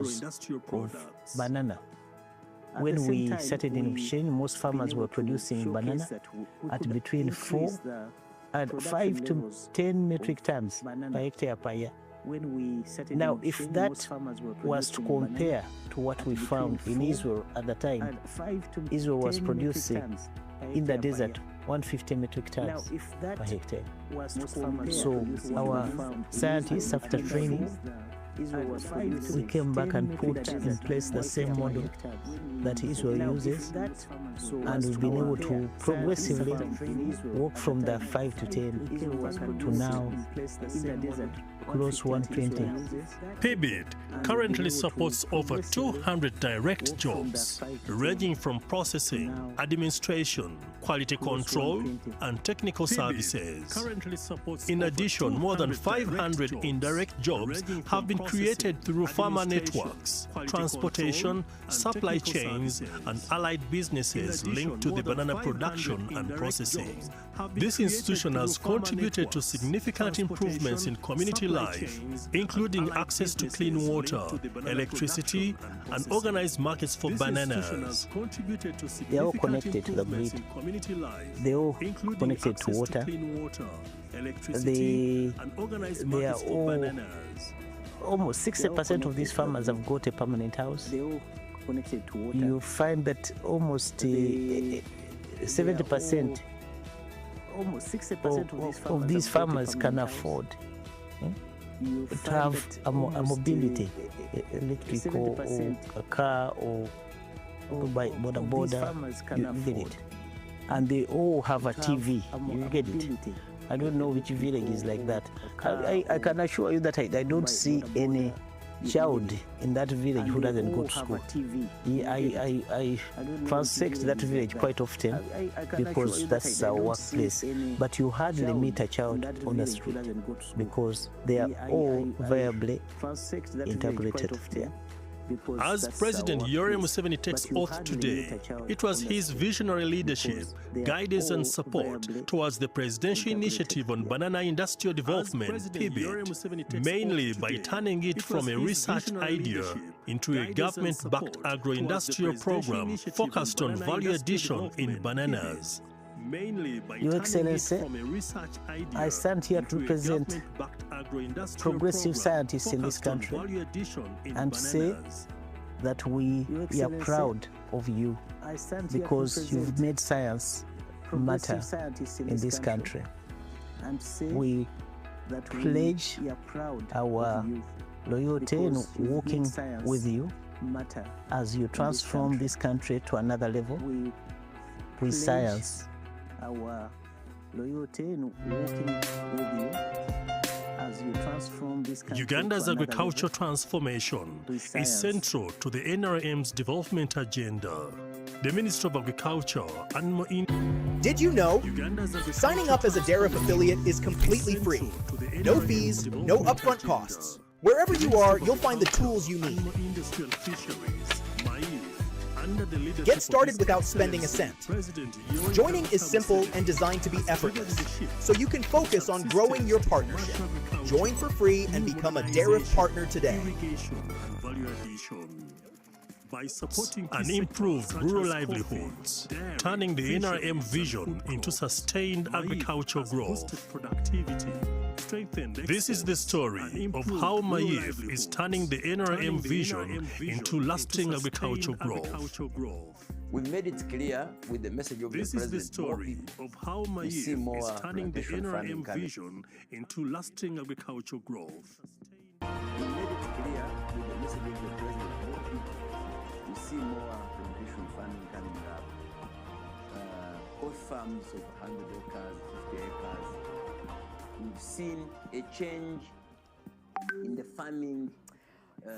of banana. When we started in Busheni, most farmers were producing banana at between 4 and 5 to 10 metric tons per hectare per year. Now, if that was to compare to what we found in Israel at the time, Israel was producing in the desert 150 metric tons per hectare. So our scientists, after training, we came back and put in place the same model that Israel uses, and we've been able to progressively walk from the 5 to 10 to now close to 120. PBID currently supports over 200 direct jobs, ranging from processing, administration, quality control, and technical services. In addition, more than 500 indirect jobs have been created through farmer networks, transportation, supply chains, and allied businesses linked to the banana production and processing. This institution has contributed to significant improvements in community life, including access to clean water, electricity, and organized markets for bananas. They are all connected to the grid. They are all connected to water. They are all, almost 60% of these farmers have got a permanent house. You find that almost 70% of these farmers can afford to have a mobility, electrical or a car or by border, you get it. And they all have a TV, you get it. I don't know which village is like that. I can assure you that I don't see any child in that village who doesn't go to school. I transect that village quite often because that's our workplace. But you hardly meet a child on the street because they are all viably integrated there. As President Yoweri Museveni takes oath today, it was his visionary leadership, guidance and support towards the presidential initiative on banana industrial development, PBID, mainly by turning it from a research idea into a government-backed agro-industrial program focused on value addition in bananas. Your Excellency, I stand here to represent progressive scientists in this country and say that we are proud of you because you've made science matter in this country. We pledge our loyalty in working with you as you transform this country to another level with science. Our loyalty in working with you as you transform this country. Uganda's agricultural transformation is central to the NRM's development agenda. The Minister of Agriculture, Did you know? Signing up as a DARIF affiliate is completely free. No fees, no upfront costs. Wherever you are, you'll find the tools you need. Get started without spending a cent. Joining is simple and designed to be effortless, so you can focus on growing your partnership. Join for free and become a DARIF partner today. And improve rural livelihoods, turning the NRM vision into sustained agricultural growth. This is the story of how Mayiv is turning the NRM vision into lasting agricultural growth. We've made it clear with the message of the President. This is the story of how Mayiv is turning the NRM vision into lasting agricultural growth. We made it clear with the message of the President. We see more plantation farming coming up. Oat farms of 100 acres, 50 acres. We've seen a change in the farming.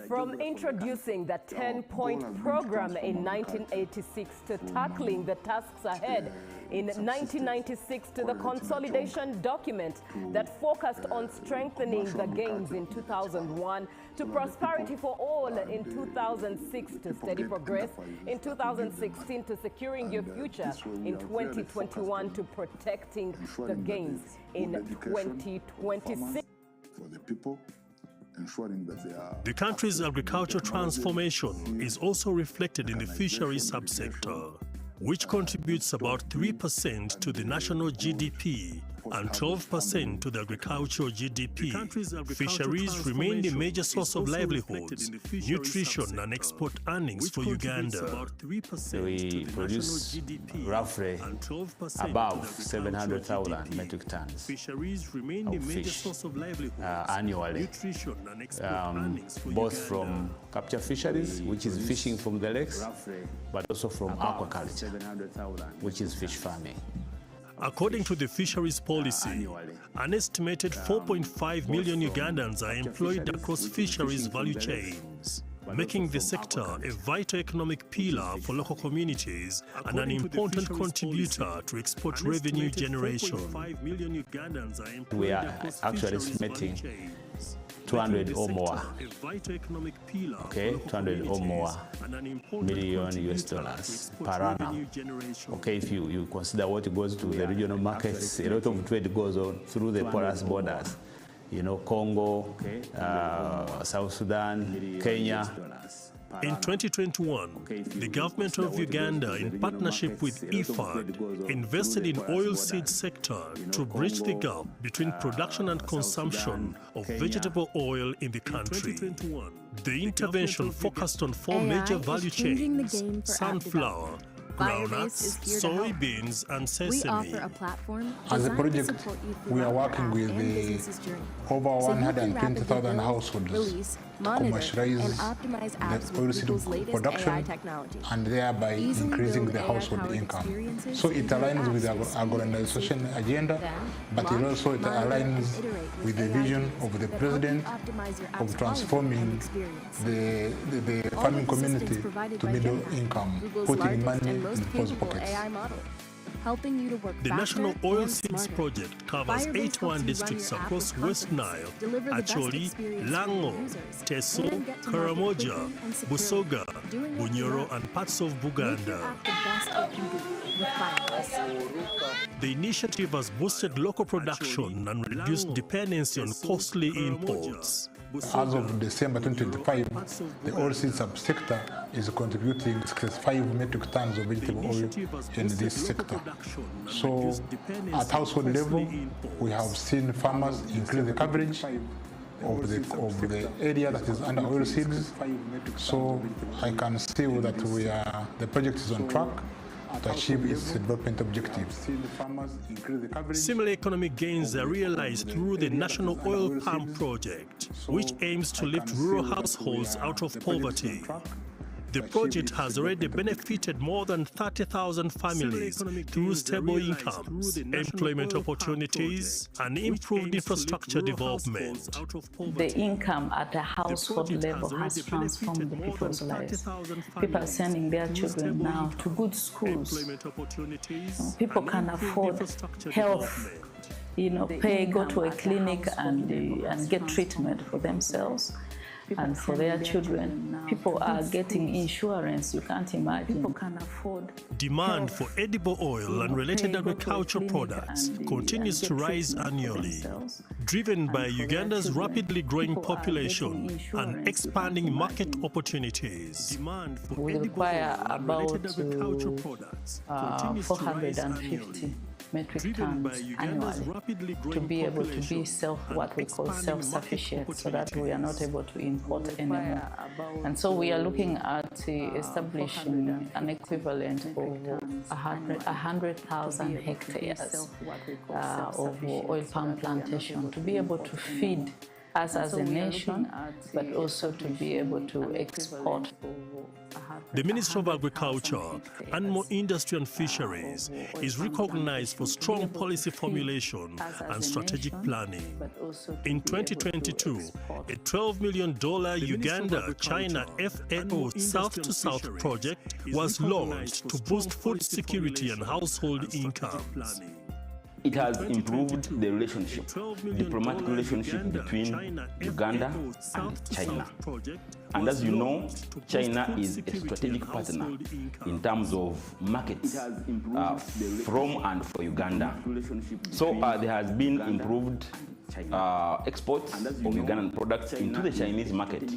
From introducing the 10-point program in 1986 to tackling the tasks ahead in 1996 to the consolidation document that focused on strengthening the gains in 2001 to prosperity for all in 2006 to steady progress in 2016 to securing your future in 2021 to protecting the gains in 2026. For the people ensuring that they are... The country's agricultural transformation is also reflected in the fisheries subsector, which contributes about 3% to the national GDP and 12% to the agricultural GDP. Fisheries remain the major source of livelihoods, nutrition and export earnings for Uganda. We produce roughly above 700,000 metric tons of fish annually, both from capture fisheries, which is fishing from the lakes, but also from aquaculture, which is fish farming. According to the fisheries policy, an estimated 4.5 million Ugandans are employed across fisheries value chains, making the sector a vital economic pillar for local communities and an important contributor to export revenue generation. We are actually estimating 200 or more, okay, 200 or more million US dollars per annum. Okay, if you consider what goes to the regional markets, a lot of trade goes on through the porous borders. You know, Congo, South Sudan, Kenya. In 2021, the government of Uganda, in partnership with IFAD, invested in oilseed sector to bridge the gap between production and consumption of vegetable oil in the country. The intervention focused on four major value chains: sunflower, groundnuts, soybeans, and sesame. As a project, we are working with over 120,000 households to commercialize the oilseed production and thereby increasing the household income. So it aligns with our organization agenda, but it also aligns with the vision of the President of transforming the farming community to middle income, putting money in people's pockets. The National Oilseeds Project covers 81 districts across West Nile, Acholi, Lango, Teso, Karamoja, Busoga, Bunyoro, and parts of Buganda. The initiative has boosted local production and reduced dependency on costly imports. As of December 2025, the oilseed subsector is contributing 65 metric tons of vegetable oil in this sector. So, at household level, we have seen farmers increase the coverage of the area that is under oilseeds. So, I can see that the project is on track to achieve its development objectives. Similar economic gains are realized through the National Oil Palm Project, which aims to lift rural households out of poverty. The project has already benefited more than 30,000 families through stable incomes, employment opportunities, and improved infrastructure development. The income at a household level has transformed the people's lives. People are sending their children now to good schools. People can afford health, go to a clinic and get treatment for themselves and for their children. People are getting insurance, you can't imagine. People can afford. Demand for edible oil and related agricultural products continues to rise annually, driven by Uganda's rapidly growing population and expanding market opportunities. We require about 450 metric tons annually to be able to be what we call self-sufficient, so that we are not able to import anymore. And so we are looking at establishing an equivalent of 100,000 hectares of oil palm plantation to be able to feed us as a nation, but also to be able to export. The Ministry of Agriculture, Animal Industry and Fisheries is recognized for strong policy formulation and strategic planning. In 2022, a $12 million Uganda-China FAO South-to-South project was launched to boost food security and household incomes. It has improved the relationship, diplomatic relationship between Uganda and China. And as you know, China is a strategic partner in terms of markets from and for Uganda. So there has been improved exports of Ugandan products into the Chinese market.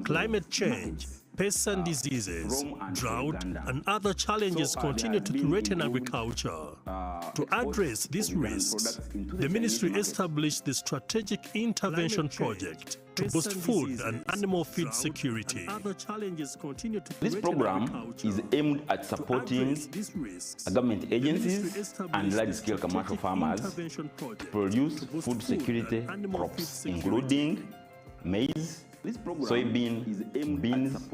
Climate change, pests and diseases, drought, and other challenges continue to threaten agriculture. To address these risks, the ministry established the Strategic Intervention Project to boost food and animal feed security. This program is aimed at supporting government agencies and large-scale commercial farmers to produce food security crops, including maize, soybean, beans,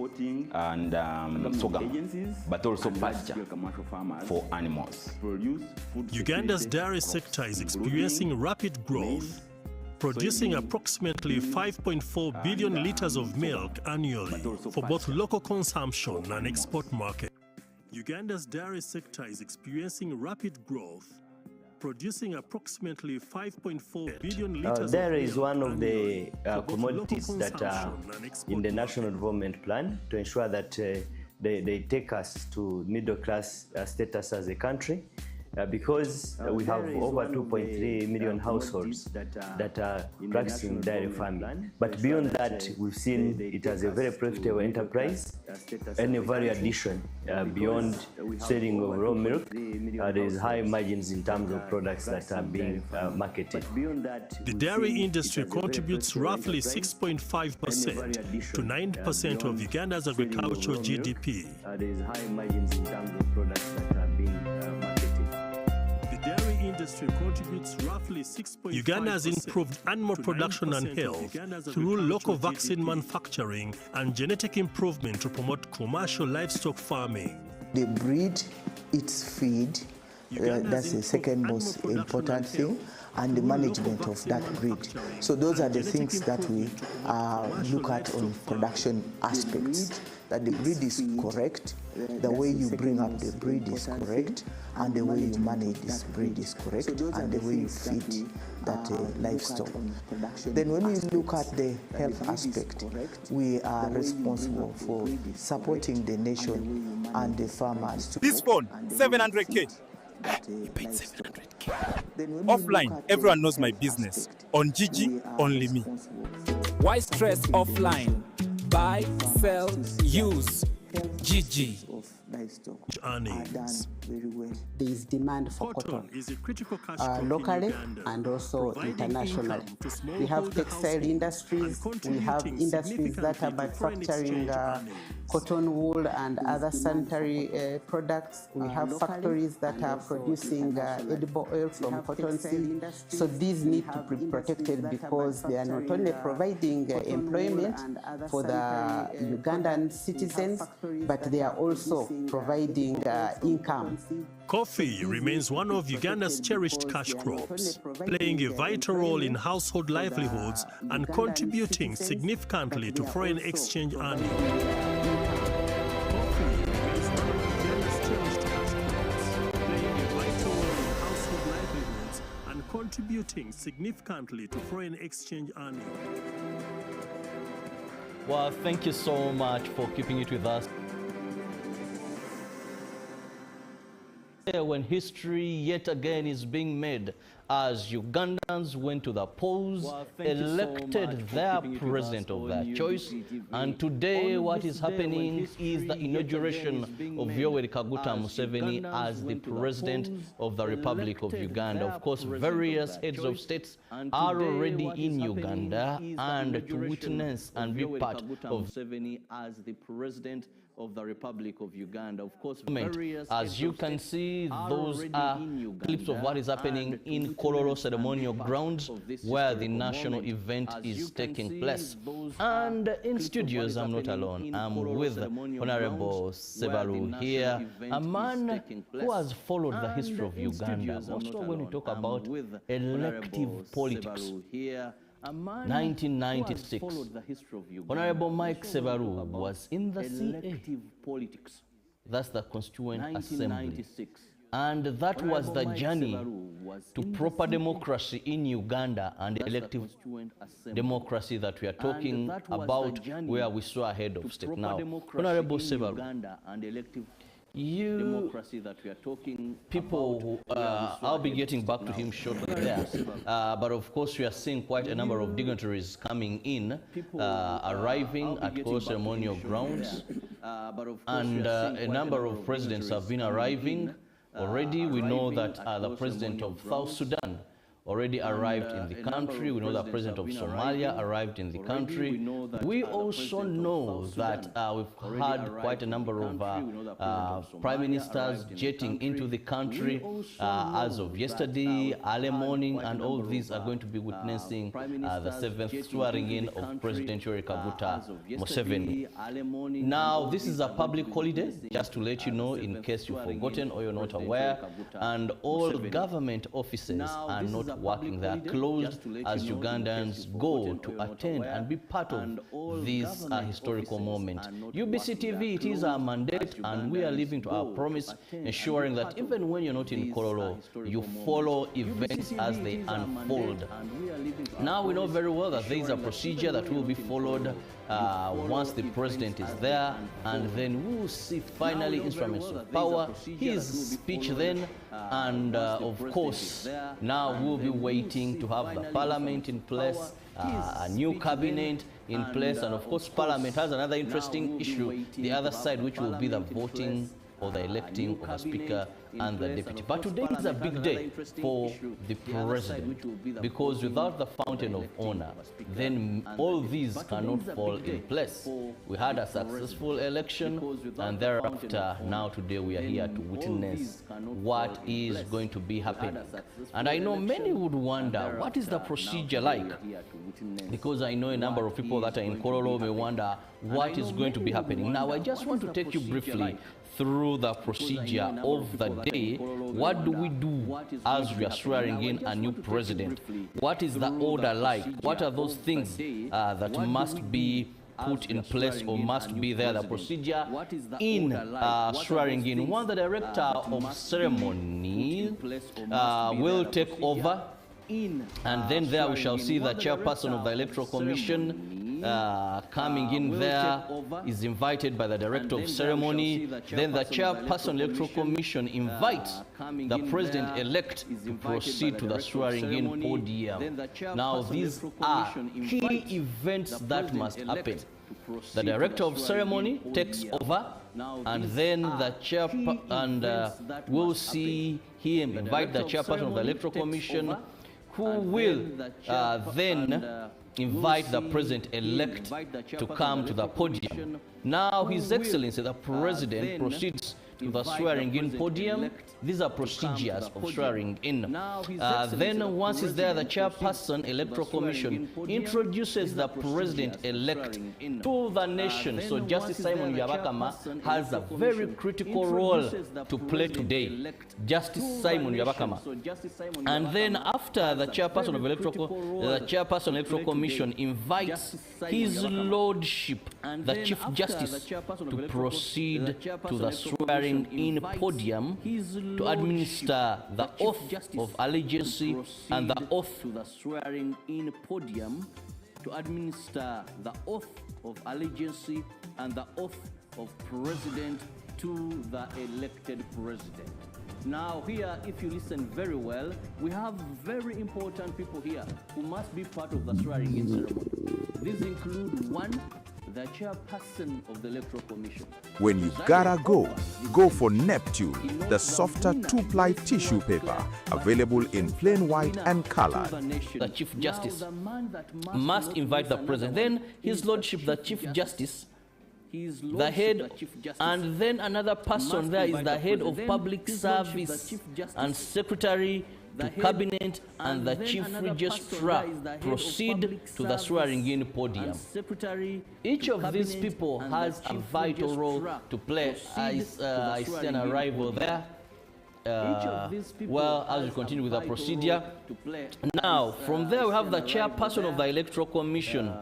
and sorghum, but also pasture for animals. Uganda's dairy sector is experiencing rapid growth, producing approximately 5.4 billion liters of milk annually for both local consumption and export market. Uganda's dairy sector is experiencing rapid growth, producing approximately 5.4 billion liters dairy of is one of the milk for both commodities local that are consumption and export in the market. National Development Plan to ensure that they take us to middle-class status as a country. Because we have over 2.3 million households that are practicing dairy farming. But beyond that, we've seen it as a very profitable enterprise. Any value addition beyond selling of raw milk, there is high margins in terms of products that are being marketed. The dairy industry contributes roughly 6.5% to 9% of Uganda's agricultural GDP. There is high margins in terms of products that are being marketed. Industry contributes roughly 6.5%. Uganda has improved animal production and health through local vaccine manufacturing and genetic improvement to promote commercial livestock farming. They breed, its feed, that's the second most important thing, and the management of that breed. So those are the things that we look at on production aspects. That the breed is correct, the way you bring up the breed is correct, and the way you manage this breed is correct, and the way you feed that livestock. Then when we look at the health aspect, we are responsible for supporting the nation and the farmers. This phone, 700K. He paid 700K. Offline, everyone knows my business. On Gigi, only me. Why stress offline? Buy, sell, use. Gigi. Earnings. There is demand for cotton, locally and also internationally. We have textile industries, we have industries that are manufacturing cotton wool and other sanitary products. We have factories that are producing edible oil from cotton seed. So these need to be protected because they are not only providing employment for the Ugandan citizens, but they are also providing income. Coffee remains one of Uganda's cherished cash crops, playing a vital role in household livelihoods and contributing significantly to foreign exchange earnings. Contributing significantly to foreign exchange earnings. Well, thank you so much for keeping it with us. When history yet again is being made as Ugandans went to the polls, elected their president of their choice, and today what is happening is the inauguration of Yoweri Museveni as the president of the Republic of Uganda. Of course, various heads of states are already in Uganda and to witness and be part of Museveni as the president of the Republic of Uganda. Of course, as you can see, those are clips of what is happening in Kololo Ceremonial Grounds, where the national event is taking place. And in studios, I'm not alone. I'm with Honorable Sebaru here, a man who has followed the history of Uganda. Also, when we talk about elective politics, 1996, Honorable Mike Sebaru was in the CA. That's the Constituent Assembly. And that was the journey to proper democracy in Uganda and elective democracy that we are talking about, where we saw a head of state. Now, Honorable Sebaru, democracy that we are talking people about. I'll be getting back to him shortly there, but of course we are seeing quite a number of dignitaries coming in, arriving at Kololo ceremonial grounds, and a number of presidents have been arriving already. We know that the president of South Sudan already arrived in the country. We know that the president of Somalia arrived in the country. We also know that we've had quite a number of prime ministers jetting into the country as of yesterday, early morning, and all these are going to be witnessing the 7th swearing in of President Yoweri Museveni. Now, this is a public holiday, just to let you know in case you've forgotten or you're not aware, and all government offices are not working. They are closed as Ugandans go to attend and be part of this historical moment. UBC TV, it is our mandate, and we are living to our promise, ensuring that even when you're not in Kololo, you follow events as they unfold. Now we know very well that there is a procedure that will be followed once the president is there, and then we will see finally instruments of power, his speech then, and of course now we'll be waiting to have the parliament in place, a new cabinet in place, and of course parliament has another interesting issue, the other side, which will be the voting or the electing of a speaker and the deputy. But today is a big day for the president, because without the fountain of honor, then all these cannot fall in place. We had a successful election, and thereafter, now today we are here to witness what is going to be happening. And I know many would wonder, what is the procedure like? Because I know a number of people that are in Kololo may wonder what is going to be happening. Now, I just want to take you briefly through the procedure of the day. What do we do as we are swearing in a new president? What is the order like? What are those things that must be put in place or must be there? The procedure in swearing in. One, the director of ceremony will take over, and then there we shall see the chairperson of the Electoral Commission coming in there, is invited by the director of ceremony. Then the chairperson Electoral Commission invites the president-elect to proceed to the swearing-in podium. Now, these are key events that must happen. The director of ceremony takes over, and then the chair, we'll see him invite the chairperson of the Electoral Commission, who will then invite the president-elect to come to the podium. Now, His Excellency, the President, proceeds to the swearing-in podium. These are procedures of swearing in. Then, once he's there, the chairperson, Electoral Commission, introduces the president-elect to the nation. So, Justice Simon Yabakama has a very critical role to play today. Justice Simon Yabakama. And then, after the chairperson of Electoral Commission invites His Lordship, the Chief Justice, to proceed to the swearing-in podium to administer the oath of allegiance and the oath to the swearing-in podium to administer the oath of allegiance and the oath of president to the elected president. Now here, if you listen very well, we have very important people here who must be part of the swearing-in ceremony. These include, one, the chairperson of the Electoral Commission. When you gotta go, go for Neptune, the softer two-ply tissue paper, available in plain white and colored. The Chief Justice must invite the President. Then His Lordship, the Chief Justice, the head, and then another person there is the head of public service and secretary to cabinet, and the chief registrar proceed to the swearing-in podium. Each of these people has a vital role to play. I see an arrival there. Well, as we continue with the procedure. Now, from there we have the chairperson of the Electoral Commission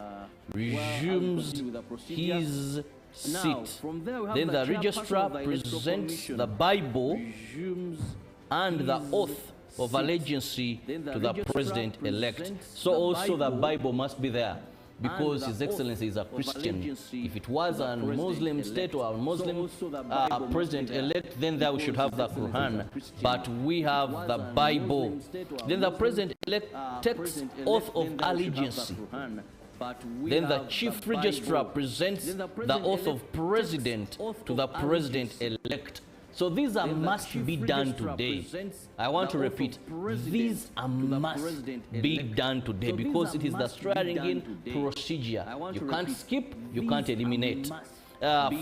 resumes his seat. Then the registrar presents the Bible and the oath of allegiance to the president-elect. So also the Bible must be there. because His Excellency is a Christian. If it was a Muslim state or a Muslim president-elect, then there we should have the Quran. But we have the Bible. Then the president-elect takes oath of allegiance. Then the chief registrar presents the oath of president to the president-elect. So these are must be done today. I want to repeat, these are must be done today because it is the swearing-in procedure. You can't skip, you can't eliminate.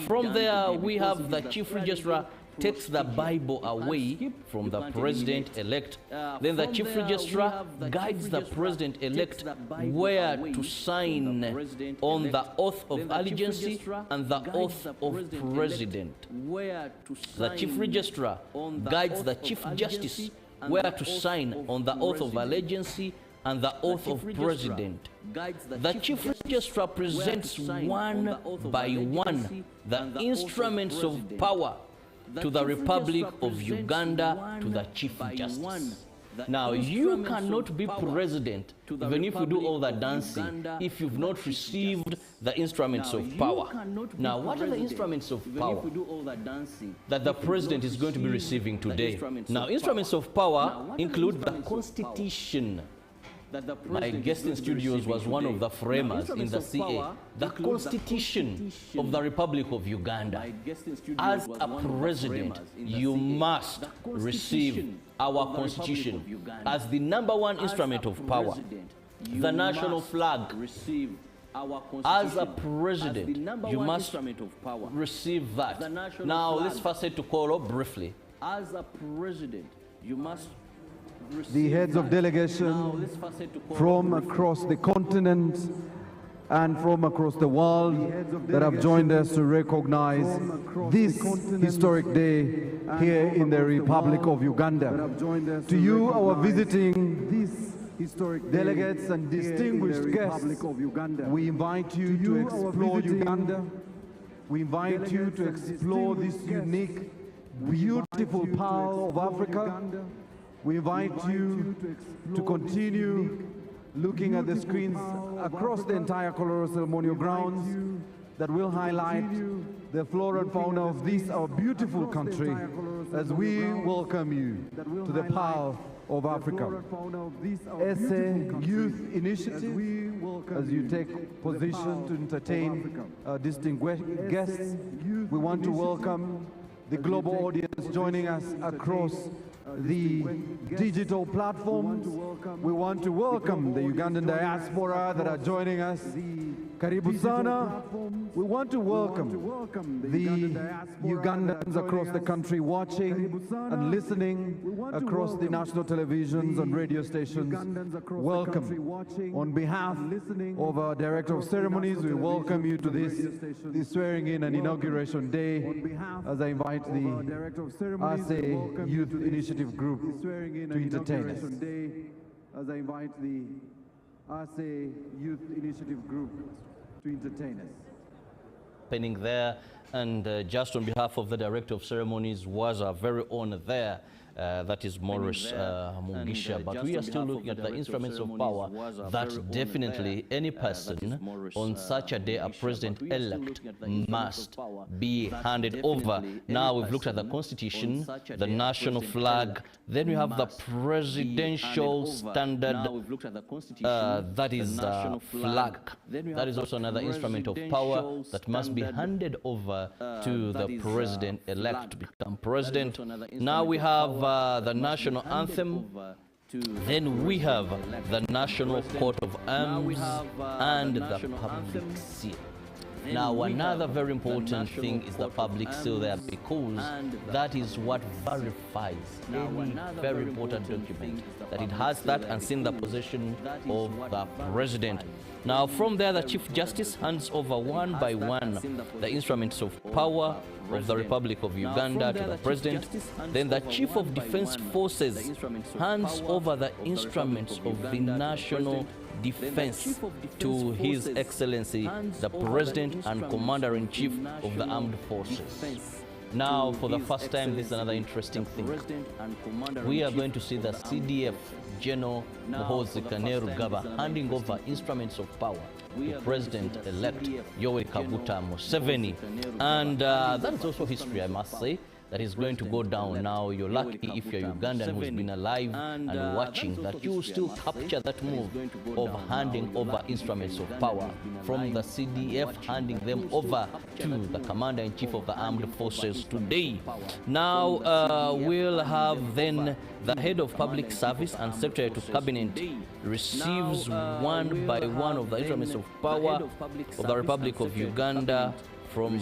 From there, we have the chief registrar takes the Bible away from the president-elect. Then the chief registrar guides the president-elect where to sign on the oath of allegiance and the oath of president. The chief registrar guides the chief justice where to sign on the oath of allegiance and the oath of president. The chief registrar presents one by one the instruments of power to the Republic of Uganda, to the Chief Justice. Now, you cannot be president, even if you do all the dancing, if you've not received the instruments of power. Now, what are the instruments of power that the president is going to be receiving today? Now, instruments of power include the Constitution. My guest in studios was one of the framers in the CA, the Constitution of the Republic of Uganda. As a president, you must receive our Constitution as the #1 instrument of power, the national flag. As a president, you must receive that. Now, let's first say to Kololo briefly. As a president, you must the heads of delegation from across the continent and from across the world that have joined us to recognize this historic day here in the Republic of Uganda. To you, our visiting delegates and distinguished guests, we invite you to explore Uganda. We invite you to explore this unique, beautiful power of Africa. We invite you to continue looking at the screens across the entire Kololo ceremonial grounds that will highlight the flora and fauna of this, our beautiful country, as we welcome you to the power of Africa. As a youth initiative, as you take position to entertain our distinguished guests, we want to welcome the global audience joining us across the digital platforms. We want to welcome the Ugandan diaspora that are joining us. Karibu sana. We want to welcome the Ugandans across the country watching and listening across the national televisions and radio stations. Welcome. On behalf of our Director of Ceremonies, we welcome you to this swearing in and inauguration day as I invite the ASE Youth Initiative Group to entertain us. As I invite the ASE Youth Initiative Group to entertain us. Happening there, and just on behalf of the Director of Ceremonies was our very own there, that is Morris Mugisha, but we are still looking at the instruments of power that definitely any person on such a day, a president-elect, must be handed over. Now we've looked at the Constitution, the national flag, then we have the presidential standard, that is flag. That is also another instrument of power that must be handed over to the president-elect to become president. Now we have the national anthem, then we have the national coat of arms and the public seal. Now another very important thing is the public seal there, because that is what verifies any very important document, that it has that and seen the possession of the president. Now from there, the Chief Justice hands over one by one the instruments of power of the Republic of Uganda to the President. Then the Chief of Defense Forces hands over the instruments of the national defense to His Excellency, the President and Commander-in-Chief of the Armed Forces. Now, for the first time, this is another interesting thing. We are going to see the CDF General Muhoozi Kainerugaba handing over instruments of power to President-elect Yoweri Museveni. And that is also history, I must say, that is going to go down. Now, you're lucky if you're Ugandan who's been alive and watching that you still capture that move of handing over instruments of power from the CDF, handing them over to the Commander-in-Chief of the Armed Forces today. Now, we'll have then the Head of Public Service and Secretary to Cabinet receives one by one of the instruments of power of the Republic of Uganda from,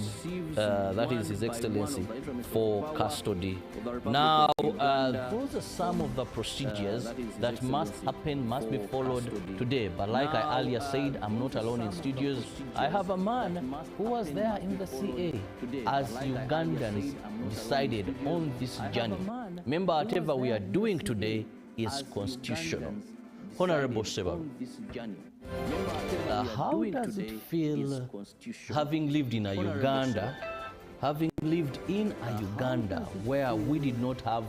that is His Excellency, for custody. Now, those are some of the procedures that must happen, must be followed today. But like I earlier said, I'm not alone in studios. I have a man who was there in the CA as Ugandans decided on this journey. Remember, whatever we are doing today is constitutional. Honorable Sebaru, how does it feel having lived in a Uganda, having lived in a Uganda where we did not have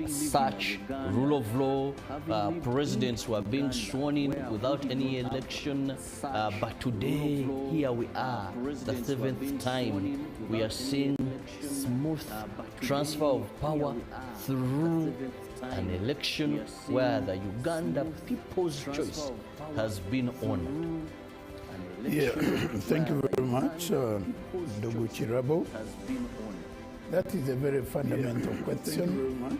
such rule of law, presidents were being sworn in without any election, but today, here we are, the 7th time, we are seeing smooth transfer of power through an election where the Uganda People's Choice has been honored. Yeah, thank you very much, Ndugu Chirabo. That is a very fundamental question.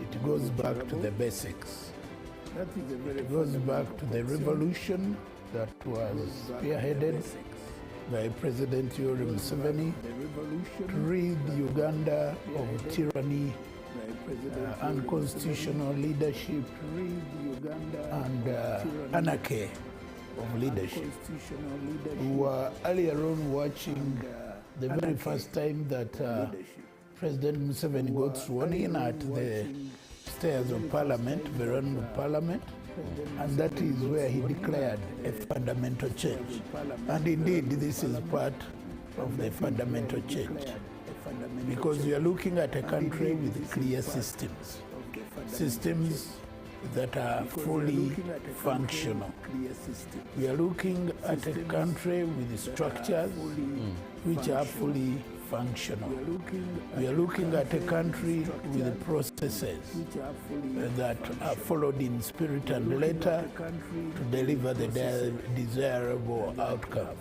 It goes back to the basics. It goes back to the revolution that was spearheaded by President Yoweri Museveni to rid Uganda of tyranny, unconstitutional leadership, and anarchy of leadership. We were earlier on watching the very first time that President Museveni got sworn in at the stairs of Parliament, veranda of Parliament, and that is where he declared a fundamental change. And indeed, this is part of the fundamental change, because we are looking at a country with clear systems that are fully functional. We are looking at a country with structures which are fully functional. We are looking at a country with processes that are followed in spirit and letter to deliver the desirable outcomes.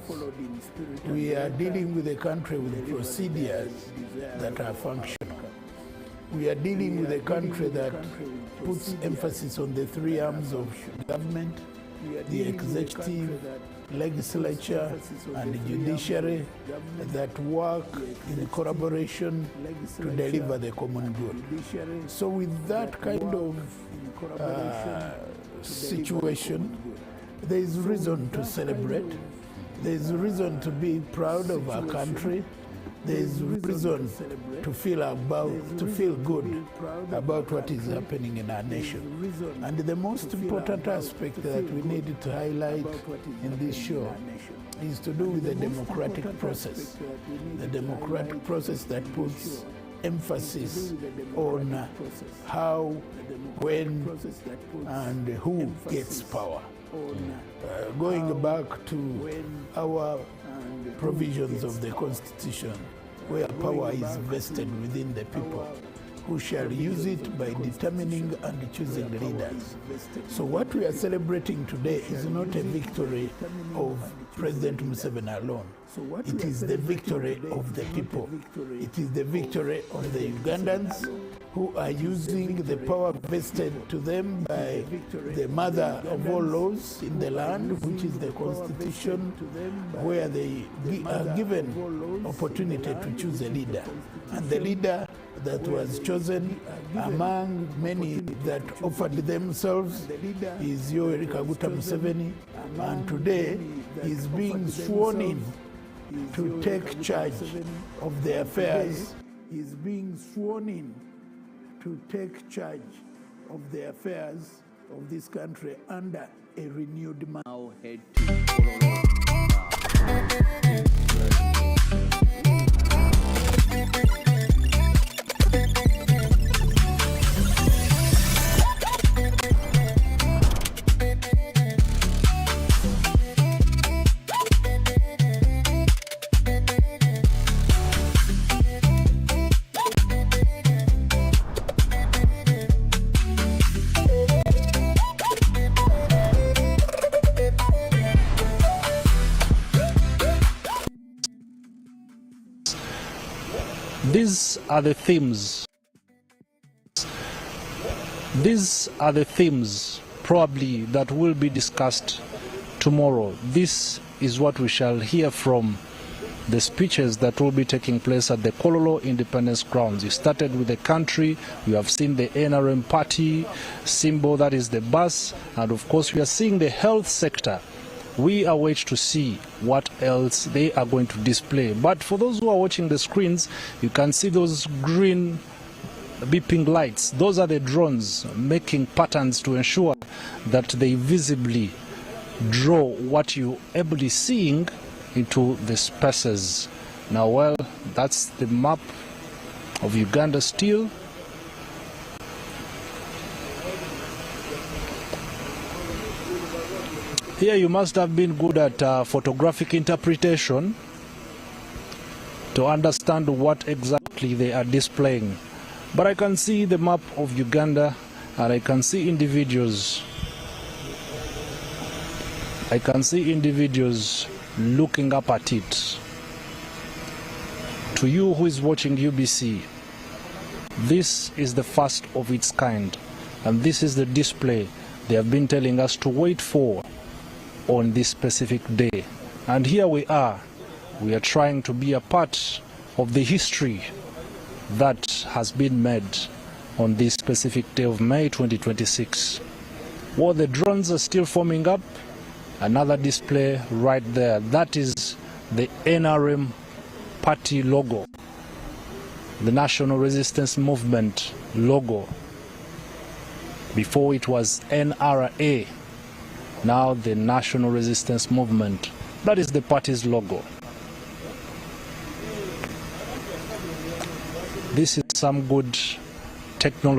We are dealing with a country with procedures that are functional. We are dealing with a country that puts emphasis on the three arms of government, the executive, legislature, and the judiciary, that work in collaboration to deliver the common good. So with that kind of situation, there is reason to celebrate. There is reason to be proud of our country. There is reason to feel good about what is happening in our nation. And the most important aspect that we need to highlight in this show is to do with the democratic process. The democratic process that puts emphasis on how, when, and who gets power. Going back to our provisions of the Constitution, where power is vested within the people, who shall use it by determining and choosing leaders. So what we are celebrating today is not a victory of President Museveni alone. It is the victory of the people. It is the victory of the Ugandans, who are using the power vested to them by the mother of all laws in the land, which is the Constitution, where they are given opportunity to choose a leader. And the leader that was chosen among many that offered themselves is Yoweri Museveni, and today is being sworn in to take charge of the affairs. Is being sworn in to take charge of the affairs of this country under a renewed mandate. Now head to Kololo. These are the themes. These are the themes probably that will be discussed tomorrow. This is what we shall hear from the speeches that will be taking place at the Kololo Independence Grounds. You started with the country, you have seen the NRM party symbol, that is the bus, and of course we are seeing the health sector. We await to see what else they are going to display. But for those who are watching the screens, you can see those green beeping lights. Those are the drones making patterns to ensure that they visibly draw what you're ably seeing into the spaces. Now, well, that's the map of Uganda still. Here you must have been good at photographic interpretation to understand what exactly they are displaying. But I can see the map of Uganda and I can see individuals. I can see individuals looking up at it. To you who is watching UBC, this is the first of its kind, and this is the display they have been telling us to wait for on this specific day. And here we are trying to be a part of the history that has been made on this specific day of May 2026. Well, the drones are still forming up. Another display right there. That is the NRM party logo, the National Resistance Movement logo. Before it was NRA, now the National Resistance Movement. That is the party's logo. This is some good technology.